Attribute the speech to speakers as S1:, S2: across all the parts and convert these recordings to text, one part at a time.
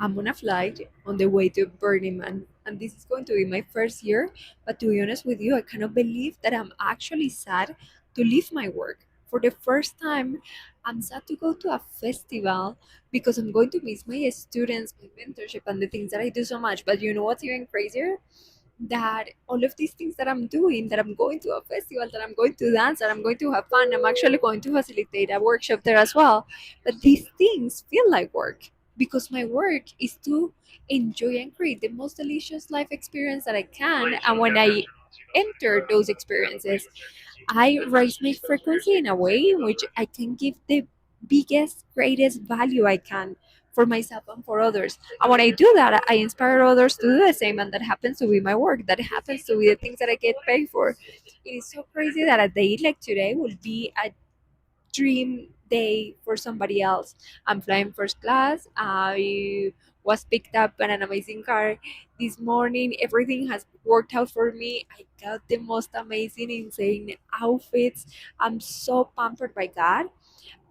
S1: I'm on a flight on the way to Burning Man, and this is going to be my first year. But to be honest with you, I cannot believe that I'm actually sad to leave my work. For the first time, I'm sad to go to a festival because I'm going to miss my students, my mentorship, and the things that I do so much. But you know what's even crazier? That all of these things that I'm doing, that I'm going to a festival, that I'm going to dance, that I'm going to have fun, I'm actually going to facilitate a workshop there as well. But these things feel like work because my work is to enjoy and create the most delicious life experience that I can. And when I enter those experiences, I raise my frequency in a way in which I can give the biggest, greatest value I can for myself and for others. And when I do that, I inspire others to do the same. And that happens to be my work. That happens to be the things that I get paid for. It is so crazy that a day like today will be a dream day for somebody else. I'm flying first class. I was picked up in an amazing car this morning. Everything has worked out for me. I got the most amazing, insane outfits. I'm so pampered by God.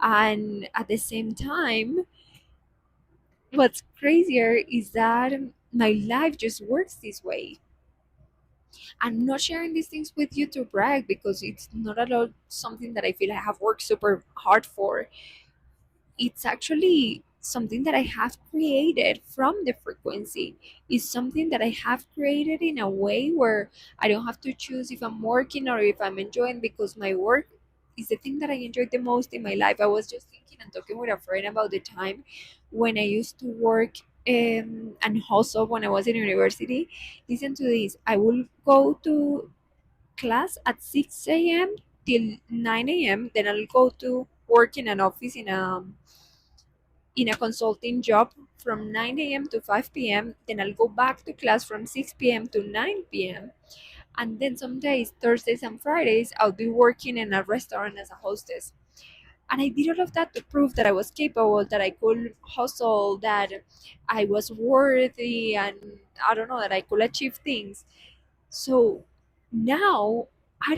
S1: And at the same time, what's crazier is that my life just works this way. I'm not sharing these things with you to brag because it's not at all something that I feel I have worked super hard for. It's actually something that I have created from the frequency. It's something that I have created in a way where I don't have to choose if I'm working or if I'm enjoying, because my work is the thing that I enjoyed the most in my life. I was just thinking and talking with a friend about the time when I used to work and hustle when I was in university. Listen to this. I will go to class at 6 a.m. till 9 a.m. Then I'll go to work in an office in a consulting job from 9 a.m. to 5 p.m. Then I'll go back to class from 6 p.m. to 9 p.m. And then some days, Thursdays and Fridays, I'll be working in a restaurant as a hostess. And I did all of that to prove that I was capable, that I could hustle, that I was worthy, and I don't know, that I could achieve things. So now I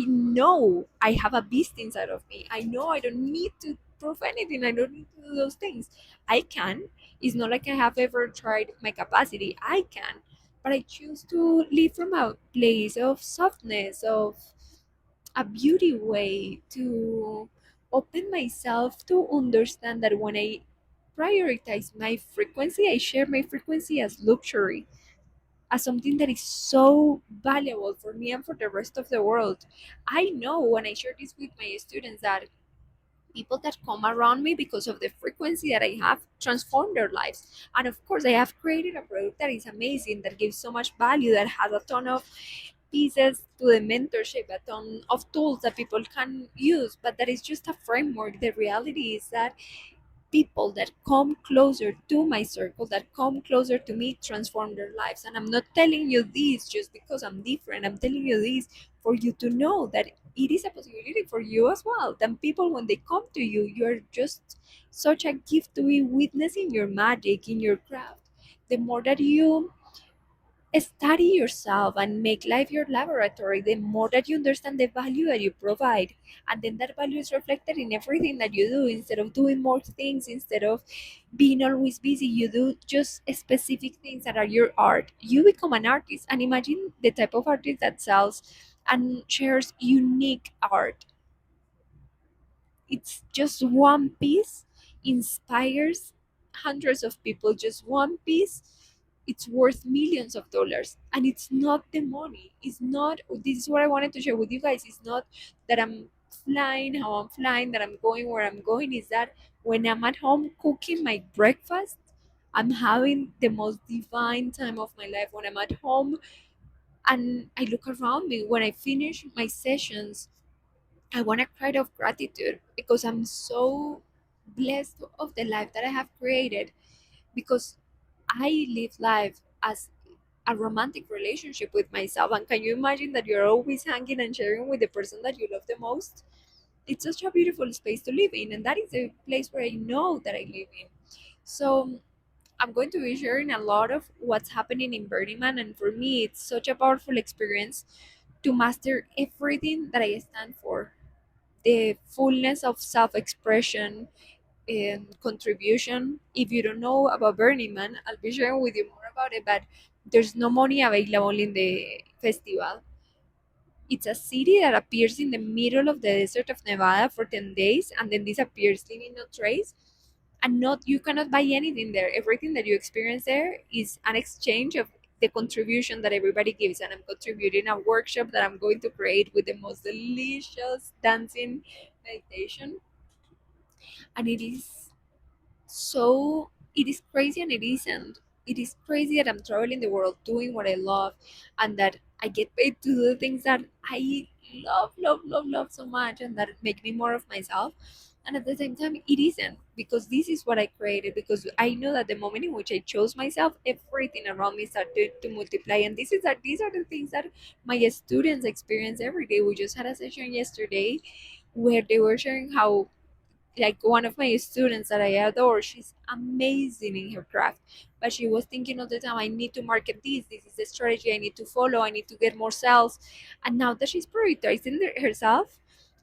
S1: know I have a beast inside of me. I know I don't need to prove anything. I don't need to do those things. I can. It's not like I have ever tried my capacity. I can. But I choose to live from a place of softness, of a beauty way, to open myself to understand that when I prioritize my frequency, I share my frequency as luxury, as something that is so valuable for me and for the rest of the world. I know when I share this with my students that people that come around me because of the frequency that I have transform their lives. And of course, I have created a product that is amazing, that gives so much value, that has a ton of pieces to the mentorship, a ton of tools that people can use, but that is just a framework. The reality is that people that come closer to my circle, that come closer to me, transform their lives. And I'm not telling you this just because I'm different. I'm telling you this for you to know that it is a possibility for you as well. Then people, when they come to you, you're just such a gift to be witnessing your magic in your craft. The more that you study yourself and make life your laboratory, the more that you understand the value that you provide. And then that value is reflected in everything that you do. Instead of doing more things, instead of being always busy, you do just specific things that are your art. You become an artist. And imagine the type of artist that sells and shares unique art. It's just one piece inspires hundreds of people. Just one piece, it's worth millions of dollars. And it's not the money. It's not, this is what I wanted to share with you guys. It's not that I'm flying how I'm flying, that I'm going where I'm going. Is that when I'm at home cooking my breakfast, I'm having the most divine time of my life. When I'm at home and I look around me, when I finish my sessions, I want to cry of gratitude because I'm so blessed of the life that I have created, because I live life as a romantic relationship with myself. And can you imagine that you're always hanging and sharing with the person that you love the most? It's such a beautiful space to live in, and that is the place where I know that I live in. So I'm going to be sharing a lot of what's happening in Burning Man, and for me, it's such a powerful experience to master everything that I stand for, the fullness of self expression, contribution. If you don't know about Burning Man, I'll be sharing with you more about it. But there's no money available in the festival. It's a city that appears in the middle of the desert of Nevada for 10 days and then disappears, leaving no trace. And not you cannot buy anything there. Everything that you experience there is an exchange of the contribution that everybody gives. And I'm contributing a workshop that I'm going to create with the most delicious dancing meditation. And it is crazy and it isn't. It is crazy that I'm traveling the world doing what I love and that I get paid to do the things that I love so much and that make me more of myself. And at the same time, it isn't because this is what I created. Because I know that the moment in which I chose myself, everything around me started to multiply. And these are the things that my students experience every day. We just had a session yesterday where they were sharing how, like, one of my students that I adore, she's amazing in her craft, but she was thinking all the time, I need to market this. This is the strategy I need to follow. I need to get more sales. And now that she's prioritizing herself,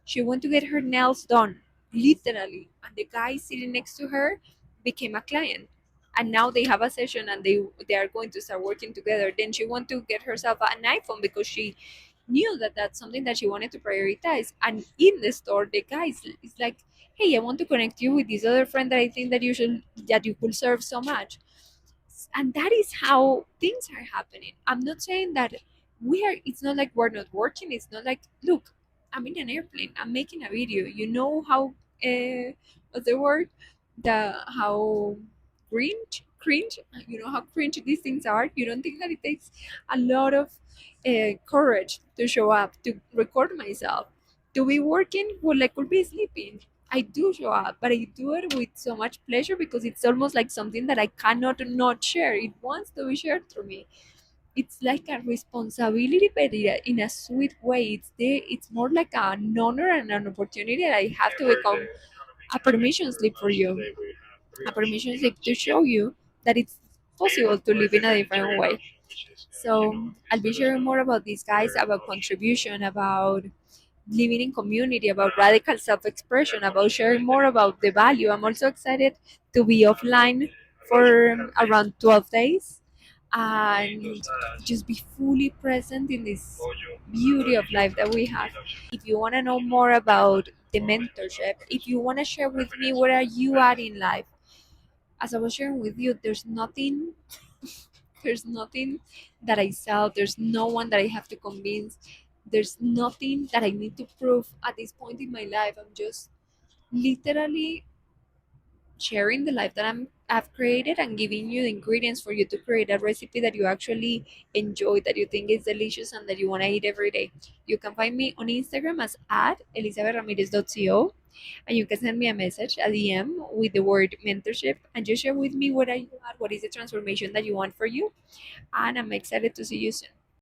S1: she went to get her nails done, literally. And the guy sitting next to her became a client. And now they have a session and they are going to start working together. Then she went to get herself an iPhone because she knew that that's something that she wanted to prioritize. And in the store, the guy is like, hey, I want to connect you with this other friend that I think that you could serve so much. And that is how things are happening. I'm not saying that it's not like we're not working. It's not like, look, I'm in an airplane, I'm making a video. You know how, what's the word? How cringe, you know how cringe these things are. You don't think that it takes a lot of courage to show up, to record myself, to be working while I could be sleeping. I do show up, but I do it with so much pleasure because it's almost like something that I cannot not share. It wants to be shared through me. It's like a responsibility, but in a sweet way. It's more like an honor and an opportunity that I have to become a permission slip for you, a permission slip to show you that it's possible to live in a different way. So I'll be sharing more about these guys, about contribution, about living in community, about radical self-expression, about sharing more about the value. I'm also excited to be offline for around 12 days and just be fully present in this beauty of life that we have. If you want to know more about the mentorship, if you want to share with me where are you at in life, as I was sharing with you, there's nothing that I sell. There's no one that I have to convince. There's nothing that I need to prove at this point in my life. I'm just literally sharing the life that I've created and giving you the ingredients for you to create a recipe that you actually enjoy, that you think is delicious, and that you want to eat every day. You can find me on Instagram as at elizabethramirez.co, and you can send me a message, a DM with the word mentorship, and just share with me what are you at, what is the transformation that you want for you, and I'm excited to see you soon.